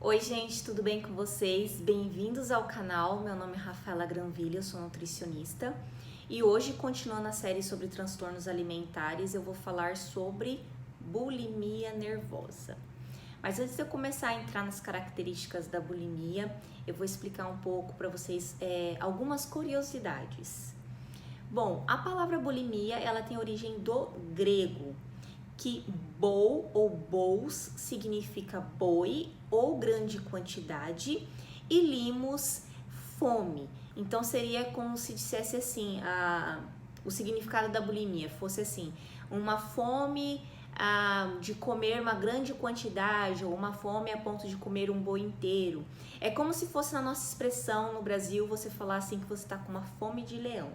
Oi gente, tudo bem com vocês? Bem-vindos ao canal, meu nome é Rafaela Granville, eu sou nutricionista e hoje, continuando a série sobre transtornos alimentares, eu vou falar sobre bulimia nervosa. Mas antes de eu começar a entrar nas características da bulimia, eu vou explicar um pouco para vocês algumas curiosidades. Bom, a palavra bulimia, ela tem origem do grego, que bou ou bous significa boi ou grande quantidade e limos, fome. Então seria como se dissesse assim, o significado da bulimia fosse assim, uma fome de comer uma grande quantidade ou uma fome a ponto de comer um boi inteiro. É como se fosse na nossa expressão no Brasil você falar assim que você está com uma fome de leão.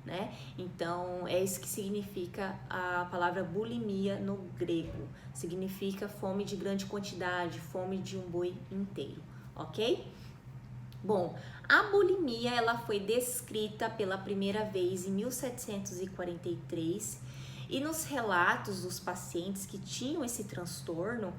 Né? Então é isso que significa a palavra bulimia no grego, significa fome de grande quantidade, fome de um boi inteiro, ok? Bom, a bulimia ela foi descrita pela primeira vez em 1743 e nos relatos dos pacientes que tinham esse transtorno,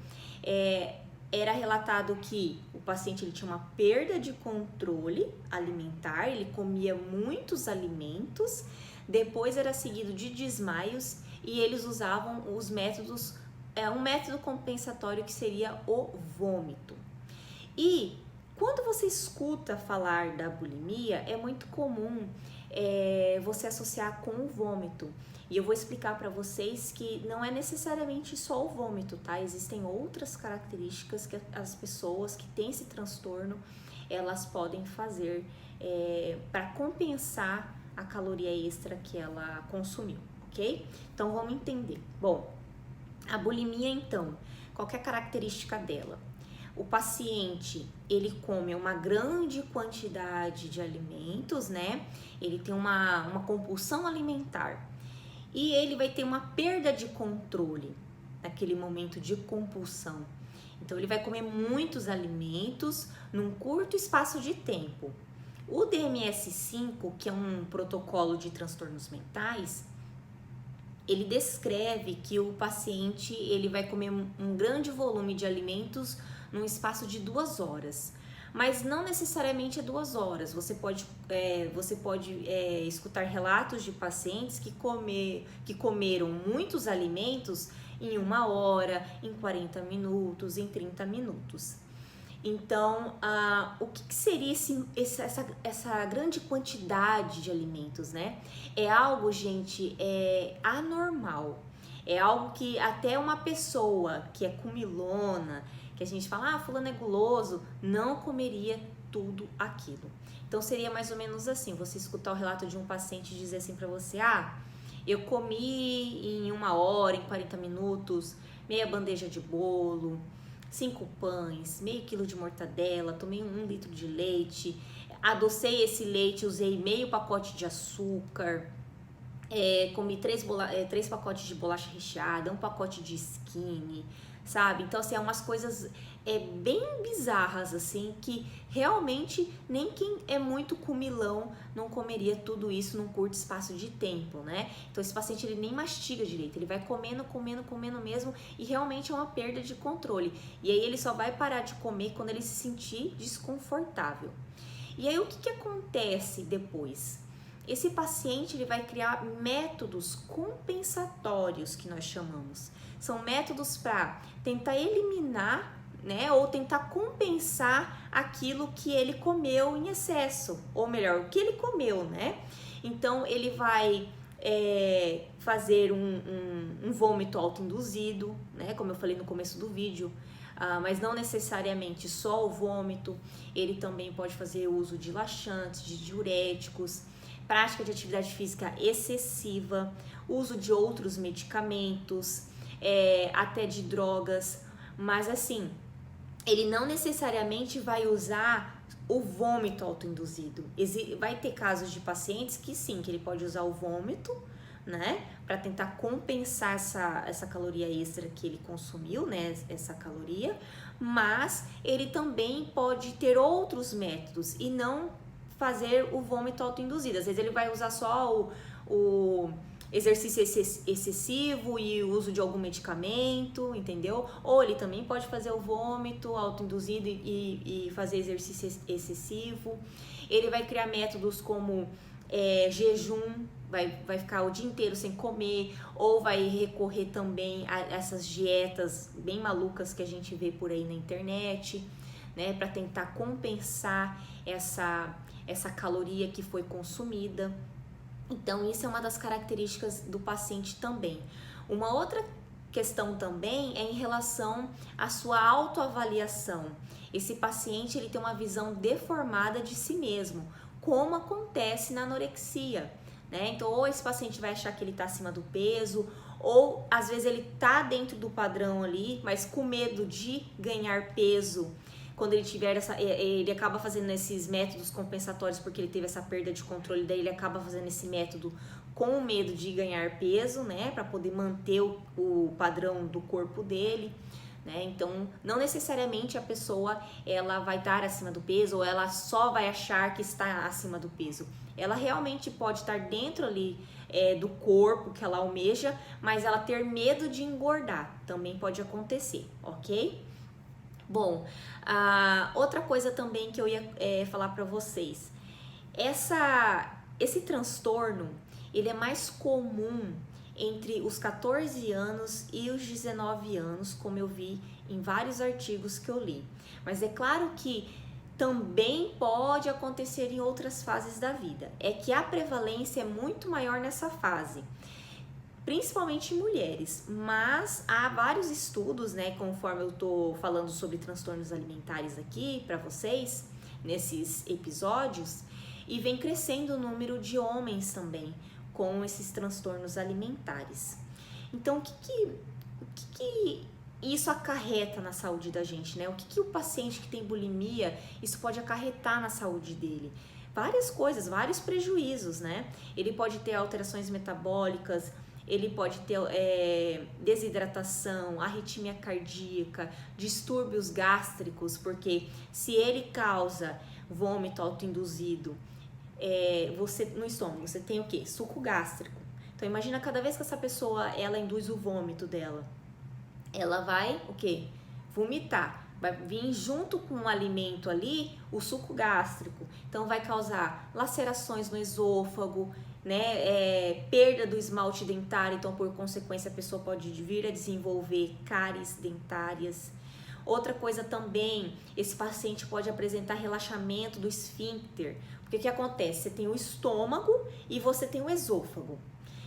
era relatado que o paciente ele tinha uma perda de controle alimentar, ele comia muitos alimentos, depois era seguido de desmaios e eles usavam os métodos, um método compensatório que seria o vômito. E quando você escuta falar da bulimia, é muito comum você associar com o vômito. E eu vou explicar para vocês que não é necessariamente só o vômito, tá? Existem outras características que as pessoas que têm esse transtorno, elas podem fazer para compensar a caloria extra que ela consumiu, ok? Então vamos entender. Bom, a bulimia então, qual que é a característica dela? O paciente, ele come uma grande quantidade de alimentos, né? Ele tem uma compulsão alimentar e ele vai ter uma perda de controle naquele momento de compulsão. Então, ele vai comer muitos num curto espaço de tempo. O DMS-5, que é um protocolo de transtornos mentais, ele descreve que o paciente ele vai comer um grande volume de alimentos num espaço de 2 horas, mas não necessariamente é 2 horas. Você pode escutar relatos de pacientes que comeram muitos alimentos em 1 hora, em 40 minutos, em 30 minutos. Então, o que seria essa grande quantidade de alimentos, né? É algo, gente, anormal. É algo que até uma pessoa que é comilona, que a gente fala, fulano é guloso, não comeria tudo aquilo. Então, seria mais ou menos assim, você escutar o relato de um paciente e dizer assim pra você, eu comi em 1 hora, em 40 minutos, meia bandeja de bolo, 5 pães, meio quilo de mortadela, tomei 1 litro de leite, adocei esse leite, usei meio pacote de açúcar, comi 3 pacotes de bolacha recheada, 1 pacote de skinny, sabe? Então, assim, é umas coisas bem bizarras, assim, que realmente nem quem é muito comilão não comeria tudo isso num curto espaço de tempo, né? Então, esse paciente, ele nem mastiga direito, ele vai comendo mesmo e realmente é uma perda de controle. E aí, ele só vai parar de comer quando ele se sentir desconfortável. E aí, o que acontece depois? Esse paciente ele vai criar métodos compensatórios que nós chamamos. São métodos para tentar eliminar, né, ou tentar compensar aquilo que ele comeu em excesso, ou melhor, o que ele comeu, né? Então ele vai fazer um vômito autoinduzido, né? Como eu falei no começo do vídeo. Mas não necessariamente só o vômito, ele também pode fazer uso de laxantes, de diuréticos, prática de atividade física excessiva, uso de outros medicamentos, até de drogas, mas assim, ele não necessariamente vai usar o vômito autoinduzido. Vai ter casos de pacientes que sim, que ele pode usar o vômito, né, para tentar compensar essa caloria extra que ele consumiu, né, essa caloria, mas ele também pode ter outros métodos e não fazer o vômito autoinduzido. Às vezes ele vai usar só o exercício excessivo e o uso de algum medicamento, entendeu? Ou ele também pode fazer o vômito autoinduzido e fazer exercício excessivo. Ele vai criar métodos como jejum, vai ficar o dia inteiro sem comer, ou vai recorrer também a essas dietas bem malucas que a gente vê por aí na internet, né, para tentar compensar essa caloria que foi consumida. Então, isso é uma das características do paciente também. Uma outra questão também é em relação à sua autoavaliação. Esse paciente ele tem uma visão deformada de si mesmo, como acontece na anorexia, né? Então, ou esse paciente vai achar que ele está acima do peso, ou às vezes ele está dentro do padrão ali, mas com medo de ganhar peso. Quando ele tiver ele acaba fazendo esses métodos compensatórios porque ele teve essa perda de controle, daí ele acaba fazendo esse método com medo de ganhar peso, né, para poder manter o padrão do corpo dele, né? Então, não necessariamente a pessoa ela vai estar acima do peso ou ela só vai achar que está acima do peso. Ela realmente pode estar dentro ali do corpo que ela almeja, mas ela ter medo de engordar também pode acontecer, ok? Bom, outra coisa também que eu ia falar para vocês, esse transtorno, ele é mais comum entre os 14 anos e os 19 anos, como eu vi em vários artigos que eu li. Mas é claro que também pode acontecer em outras fases da vida. É que a prevalência é muito maior nessa fase, principalmente em mulheres, mas há vários estudos, né, conforme eu tô falando sobre transtornos alimentares aqui para vocês, nesses episódios, e vem crescendo o número de homens também com esses transtornos alimentares. Então, o que isso acarreta na saúde da gente, né? O que o paciente que tem bulimia, isso pode acarretar na saúde dele? Várias coisas, vários prejuízos, né? Ele pode ter alterações metabólicas, ele pode ter desidratação, arritmia cardíaca, distúrbios gástricos, porque se ele causa vômito autoinduzido, você no estômago, você tem o quê? Suco gástrico. Então imagina cada vez que essa pessoa ela induz o vômito dela, ela vai o quê? Vomitar. Vai vir junto com o alimento ali o suco gástrico. Então vai causar lacerações no esôfago, né? Perda do esmalte dentário, então por consequência a pessoa pode vir a desenvolver cáries dentárias. Outra coisa também, esse paciente pode apresentar relaxamento do esfíncter. Porque o que acontece? Você tem o estômago e você tem o esôfago.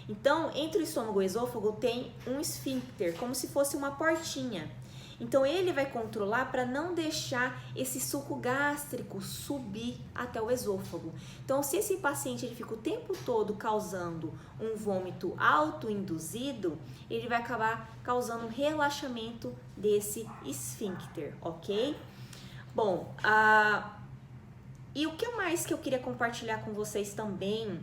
Então, entre o estômago e o esôfago tem um esfíncter, como se fosse uma portinha. Então, ele vai controlar para não deixar esse suco gástrico subir até o esôfago. Então, se esse paciente ele fica o tempo todo causando um vômito autoinduzido, ele vai acabar causando um relaxamento desse esfíncter, ok? Bom, e o que mais que eu queria compartilhar com vocês também,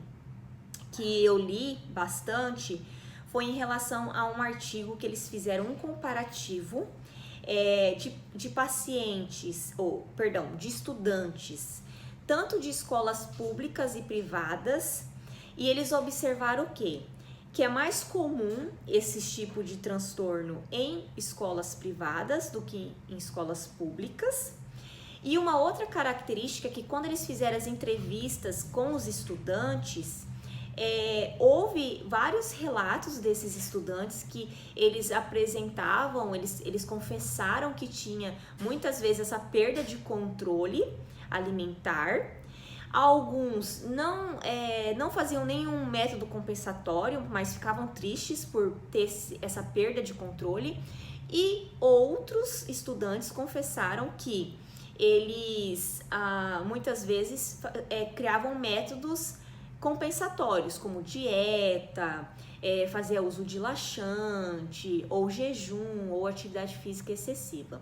que eu li bastante, foi em relação a um artigo que eles fizeram um comparativo de pacientes, de estudantes, tanto de escolas públicas e privadas, e eles observaram o quê? Que é mais comum esse tipo de transtorno em escolas privadas do que em escolas públicas. E uma outra característica é que quando eles fizeram as entrevistas com os estudantes, houve vários relatos desses estudantes que eles apresentavam, eles confessaram que tinha muitas vezes essa perda de controle alimentar. Alguns não faziam nenhum método compensatório, mas ficavam tristes por ter essa perda de controle. E outros estudantes confessaram que eles muitas vezes criavam métodos compensatórios, como dieta, fazer uso de laxante, ou jejum, ou atividade física excessiva.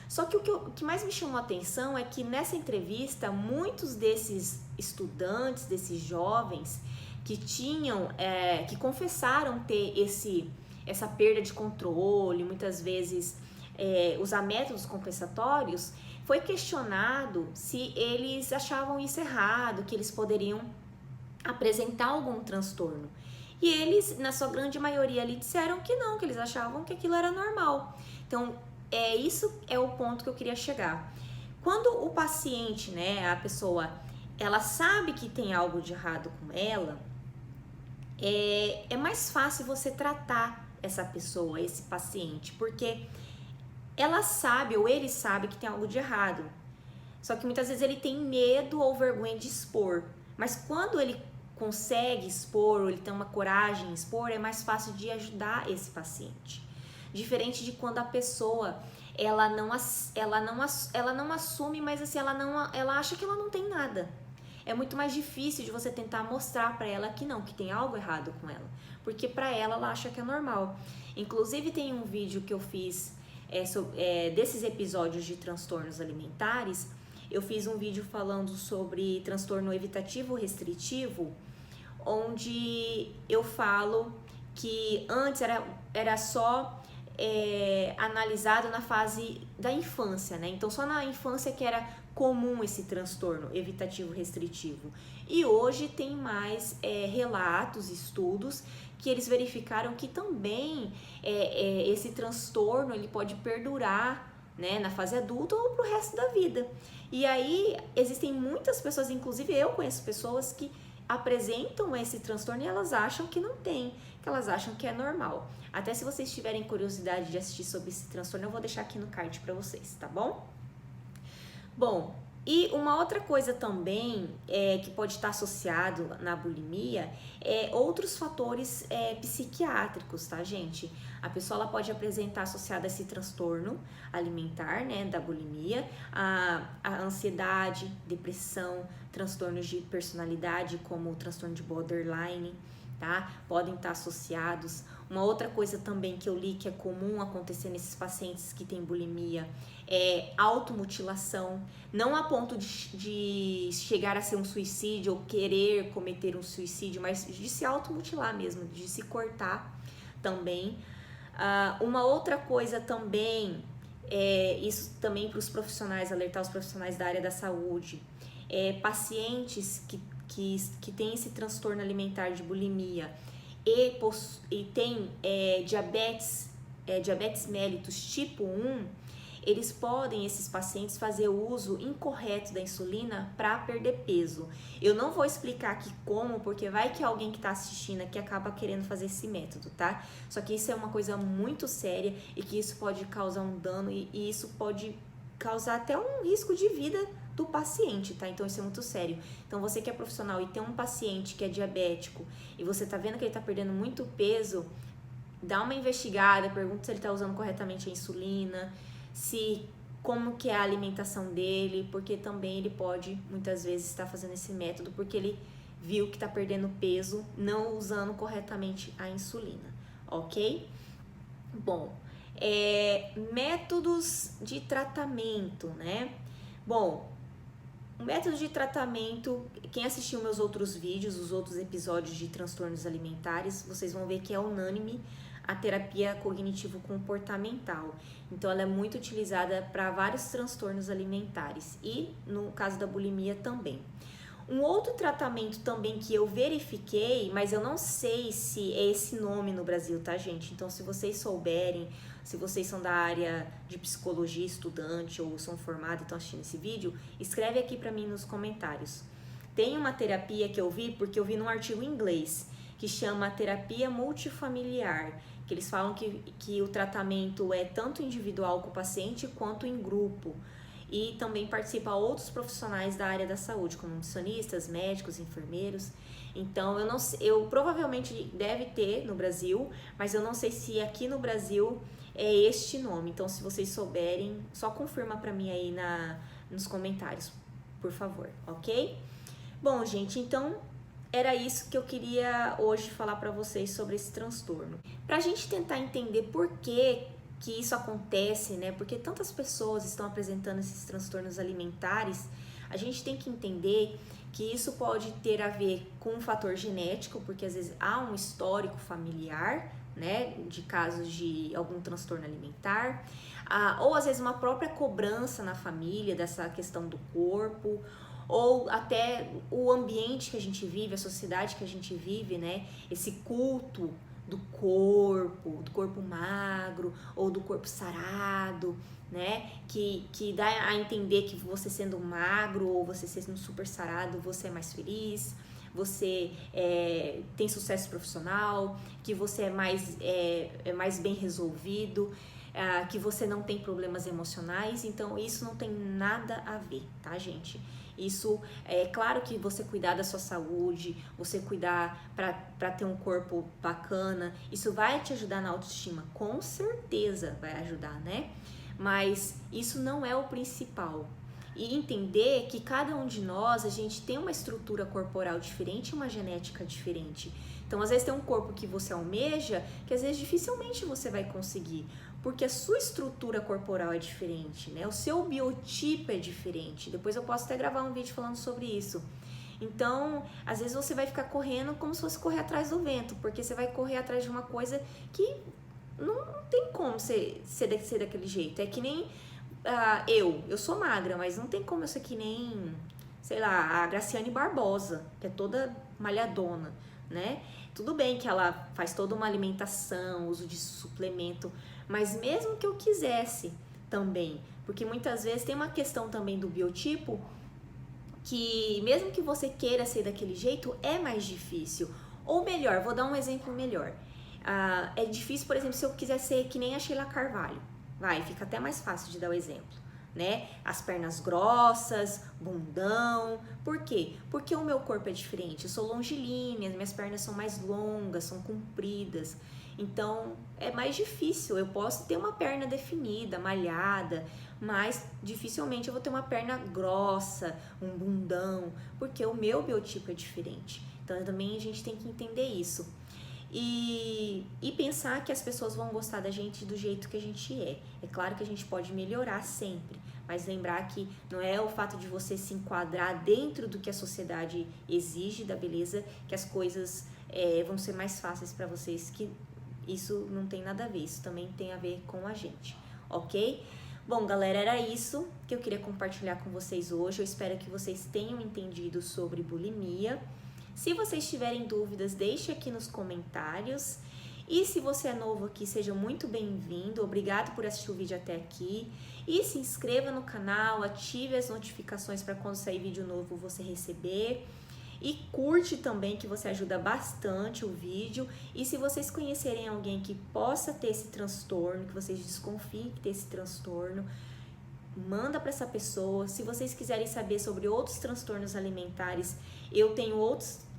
Só que o que mais me chamou a atenção é que nessa entrevista, muitos desses estudantes, desses jovens, que que confessaram ter essa perda de controle, muitas vezes usar métodos compensatórios, foi questionado se eles achavam isso errado, que eles poderiam apresentar algum transtorno. E eles, na sua grande maioria ali, disseram que não, que eles achavam que aquilo era normal. Então, isso é o ponto que eu queria chegar. Quando o paciente, né, a pessoa, ela sabe que tem algo de errado com ela, é mais fácil você tratar essa pessoa, esse paciente, porque ela sabe ou ele sabe que tem algo de errado. Só que muitas vezes ele tem medo ou vergonha de expor. Mas quando ele consegue expor, ou ele tem uma coragem em expor, é mais fácil de ajudar esse paciente. Diferente de quando a pessoa ela não assume, mas assim, ela acha que ela não tem nada. É muito mais difícil de você tentar mostrar para ela que não, que tem algo errado com ela, porque para ela acha que é normal. Inclusive tem um vídeo que eu fiz desses episódios de transtornos alimentares. Eu fiz um vídeo falando sobre transtorno evitativo restritivo, onde eu falo que antes era só analisado na fase da infância, né? Então só na infância que era comum esse transtorno evitativo restritivo. E hoje tem mais relatos, estudos que eles verificaram que também esse transtorno ele pode perdurar, né, na fase adulta ou pro resto da vida. E aí existem muitas pessoas, inclusive eu conheço pessoas que apresentam esse transtorno e elas acham que não tem, que elas acham que é normal. Até se vocês tiverem curiosidade de assistir sobre esse transtorno, eu vou deixar aqui no card para vocês, tá bom? Bom, e uma outra coisa também que pode estar associado na bulimia é outros fatores psiquiátricos, tá, gente? A pessoa ela pode apresentar associada a esse transtorno alimentar, né, da bulimia, a ansiedade, depressão, transtornos de personalidade como o transtorno de borderline, tá? Podem estar associados. Uma outra coisa também que eu li que é comum acontecer nesses pacientes que têm bulimia é automutilação, não a ponto de chegar a ser um suicídio ou querer cometer um suicídio, mas de se automutilar mesmo, de se cortar também. Uma outra coisa também, isso também para os profissionais, alertar os profissionais da área da saúde, pacientes que têm esse transtorno alimentar de bulimia e tem diabetes mellitus tipo 1, eles podem, esses pacientes, fazer o uso incorreto da insulina para perder peso. Eu não vou explicar aqui como, porque vai que alguém que está assistindo aqui acaba querendo fazer esse método, tá? Só que isso é uma coisa muito séria e que isso pode causar um dano e isso pode causar até um risco de vida do paciente, tá? Então isso é muito sério. Então você que é profissional e tem um paciente que é diabético e você tá vendo que ele tá perdendo muito peso, dá uma investigada, pergunta se ele tá usando corretamente a insulina, como que é a alimentação dele, porque também ele pode muitas vezes estar fazendo esse método porque ele viu que tá perdendo peso não usando corretamente a insulina, ok? Bom, métodos de tratamento, né? Bom, o método de tratamento, quem assistiu meus outros vídeos, os outros episódios de transtornos alimentares, vocês vão ver que é unânime a terapia cognitivo-comportamental. Então, ela é muito utilizada para vários transtornos alimentares e, no caso da bulimia, também. Um outro tratamento também que eu verifiquei, mas eu não sei se é esse nome no Brasil, tá, gente? Então, se vocês souberem, se vocês são da área de psicologia, estudante ou são formados e estão assistindo esse vídeo, escreve aqui para mim nos comentários. Tem uma terapia que eu vi, porque eu vi num artigo em inglês, que chama terapia multifamiliar, que eles falam que o tratamento é tanto individual com o paciente quanto em grupo. E também participa outros profissionais da área da saúde, como nutricionistas, médicos, enfermeiros. Então, eu provavelmente deve ter no Brasil, mas eu não sei se aqui no Brasil é este nome. Então, se vocês souberem, só confirma para mim aí nos comentários, por favor, ok? Bom, gente, então era isso que eu queria hoje falar para vocês sobre esse transtorno. Pra gente tentar entender por que isso acontece, né? Porque tantas pessoas estão apresentando esses transtornos alimentares, a gente tem que entender que isso pode ter a ver com um fator genético, porque às vezes há um histórico familiar, né, de casos de algum transtorno alimentar, ou às vezes uma própria cobrança na família dessa questão do corpo, ou até o ambiente que a gente vive, a sociedade que a gente vive, né, esse culto do corpo magro ou do corpo sarado, né, que dá a entender que você sendo magro ou você sendo super sarado, você é mais feliz, você tem sucesso profissional, que você é mais bem resolvido, que você não tem problemas emocionais. Então isso não tem nada a ver, tá, gente? Isso é claro que você cuidar da sua saúde, você cuidar para ter um corpo bacana, isso vai te ajudar na autoestima, com certeza vai ajudar, né? Mas isso não é o principal. E entender que cada um de nós, a gente tem uma estrutura corporal diferente e uma genética diferente. Então, às vezes tem um corpo que você almeja, que às vezes dificilmente você vai conseguir, porque a sua estrutura corporal é diferente, né? O seu biotipo é diferente. Depois eu posso até gravar um vídeo falando sobre isso. Então, às vezes você vai ficar correndo como se fosse correr atrás do vento, porque você vai correr atrás de uma coisa que não tem como ser daquele jeito. É que nem eu sou magra, mas não tem como eu ser que nem, sei lá, a Graciane Barbosa, que é toda malhadona, né? Tudo bem que ela faz toda uma alimentação, uso de suplemento, mas mesmo que eu quisesse também, porque muitas vezes tem uma questão também do biotipo, que mesmo que você queira ser daquele jeito, é mais difícil. Ou melhor, vou dar um exemplo melhor. É difícil, por exemplo, se eu quiser ser que nem a Sheila Carvalho. Fica até mais fácil de dar o exemplo, né? As pernas grossas, bundão. Por quê? Porque o meu corpo é diferente. Eu sou longilínea, minhas pernas são mais longas, são compridas. Então, é mais difícil. Eu posso ter uma perna definida, malhada, mas dificilmente eu vou ter uma perna grossa, um bundão, porque o meu biotipo é diferente. Então, também a gente tem que entender isso. E pensar que as pessoas vão gostar da gente do jeito que a gente é. É claro que a gente pode melhorar sempre, mas lembrar que não é o fato de você se enquadrar dentro do que a sociedade exige da beleza que as coisas vão ser mais fáceis para vocês, que isso não tem nada a ver, isso também tem a ver com a gente, ok? Bom, galera, era isso que eu queria compartilhar com vocês hoje. Eu espero que vocês tenham entendido sobre bulimia. Se vocês tiverem dúvidas, deixe aqui nos comentários. E se você é novo aqui, seja muito bem-vindo. Obrigado por assistir o vídeo até aqui. E se inscreva no canal, ative as notificações para quando sair vídeo novo você receber. E curte também, que você ajuda bastante o vídeo. E se vocês conhecerem alguém que possa ter esse transtorno, que vocês desconfiem que tem esse transtorno, manda para essa pessoa. Se vocês quiserem saber sobre outros transtornos alimentares, eu tenho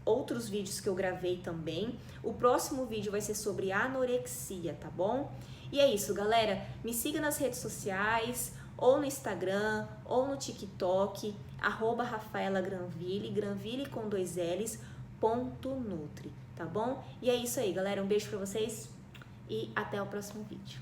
outros vídeos que eu gravei também. O próximo vídeo vai ser sobre anorexia, tá bom? E é isso, galera. Me siga nas redes sociais, ou no Instagram, ou no TikTok, @RafaelaGranville, Granville com 2 L's, .nutri, tá bom? E é isso aí, galera. Um beijo pra vocês e até o próximo vídeo.